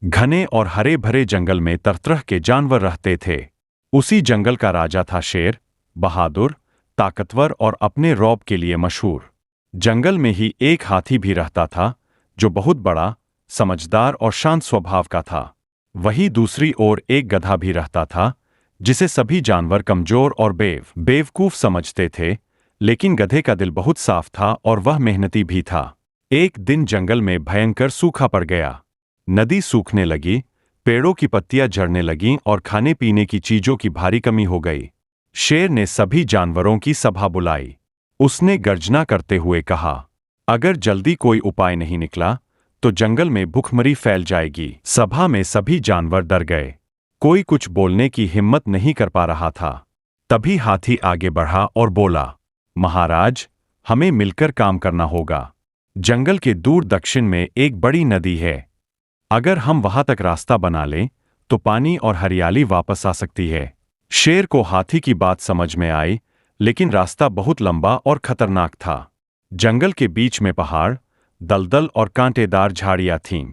घने और हरे भरे जंगल में तरह तरह के जानवर रहते थे। उसी जंगल का राजा था शेर, बहादुर, ताकतवर और अपने रौब के लिए मशहूर। जंगल में ही एक हाथी भी रहता था, जो बहुत बड़ा, समझदार और शांत स्वभाव का था। वहीं दूसरी ओर एक गधा भी रहता था, जिसे सभी जानवर कमजोर और बेवकूफ समझते थे, लेकिन गधे का दिल बहुत साफ था और वह मेहनती भी था। एक दिन जंगल में भयंकर सूखा पड़ गया। नदी सूखने लगी, पेड़ों की पत्तियां झड़ने लगीं और खाने पीने की चीजों की भारी कमी हो गई। शेर ने सभी जानवरों की सभा बुलाई। उसने गर्जना करते हुए कहा, अगर जल्दी कोई उपाय नहीं निकला तो जंगल में भूखमरी फैल जाएगी। सभा में सभी जानवर डर गए। कोई कुछ बोलने की हिम्मत नहीं कर पा रहा था। तभी हाथी आगे बढ़ा और बोला, महाराज, हमें मिलकर काम करना होगा। जंगल के दूर दक्षिण में एक बड़ी नदी है। अगर हम वहां तक रास्ता बना लें तो पानी और हरियाली वापस आ सकती है। शेर को हाथी की बात समझ में आई, लेकिन रास्ता बहुत लंबा और खतरनाक था। जंगल के बीच में पहाड़, दलदल और कांटेदार झाड़ियां थीं।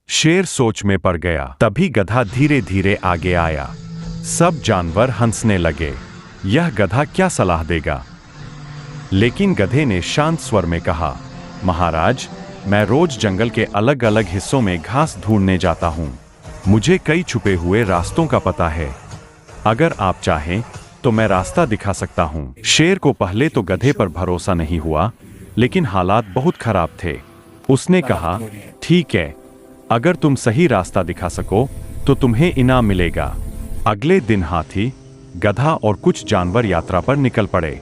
शेर सोच में पड़ गया। तभी गधा धीरे धीरे आगे आया। सब जानवर हंसने लगे। यह गधा क्या सलाह देगा? लेकिन गधे ने शांत स्वर में कहा, महाराज, मैं रोज जंगल के अलग अलग हिस्सों में घास ढूंढने जाता हूं। मुझे कई छुपे हुए रास्तों का पता है। अगर आप चाहें तो मैं रास्ता दिखा सकता हूं। शेर को पहले तो गधे पर भरोसा नहीं हुआ, लेकिन हालात बहुत खराब थे। उसने कहा, ठीक है, अगर तुम सही रास्ता दिखा सको तो तुम्हें इनाम मिलेगा। अगले दिन हाथी, गधा और कुछ जानवर यात्रा पर निकल पड़े।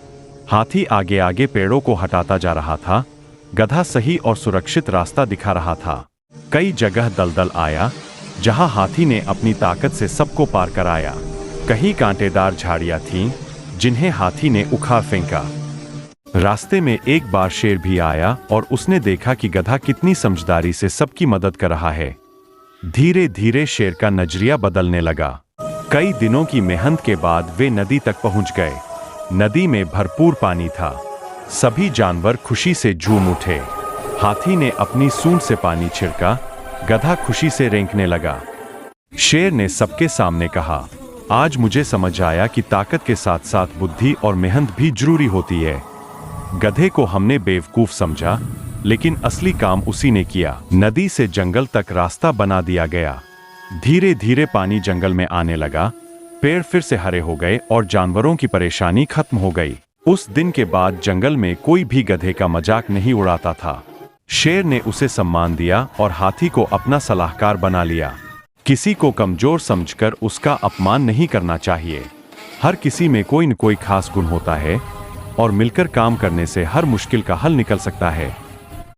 हाथी आगे आगे पेड़ों को हटाता जा रहा था। गधा सही और सुरक्षित रास्ता दिखा रहा था। कई जगह दलदल आया, जहां हाथी ने अपनी ताकत से सबको पार कराया। कहीं कांटेदार झाड़ियां थीं, जिन्हें हाथी ने उखाड़ फेंका। रास्ते में एक बार शेर भी आया और उसने देखा कि गधा कितनी समझदारी से सबकी मदद कर रहा है। धीरे धीरे शेर का नजरिया बदलने लगा। कई दिनों की मेहनत के बाद वे नदी तक पहुंच गए। नदी में भरपूर पानी था। सभी जानवर खुशी से झूम उठे। हाथी ने अपनी सूंड से पानी छिड़का। गधा खुशी से रेंकने लगा। शेर ने सबके सामने कहा, आज मुझे समझ आया कि ताकत के साथ साथ बुद्धि और मेहनत भी जरूरी होती है। गधे को हमने बेवकूफ समझा, लेकिन असली काम उसी ने किया। नदी से जंगल तक रास्ता बना दिया गया। धीरे धीरे पानी जंगल में आने लगा। पेड़ फिर से हरे हो गए और जानवरों की परेशानी खत्म हो गई। उस दिन के बाद जंगल में कोई भी गधे का मजाक नहीं उड़ाता था। शेर ने उसे सम्मान दिया और हाथी को अपना सलाहकार बना लिया। किसी को कमजोर समझकर उसका अपमान नहीं करना चाहिए। हर किसी में कोई न कोई खास गुण होता है और मिलकर काम करने से हर मुश्किल का हल निकल सकता है।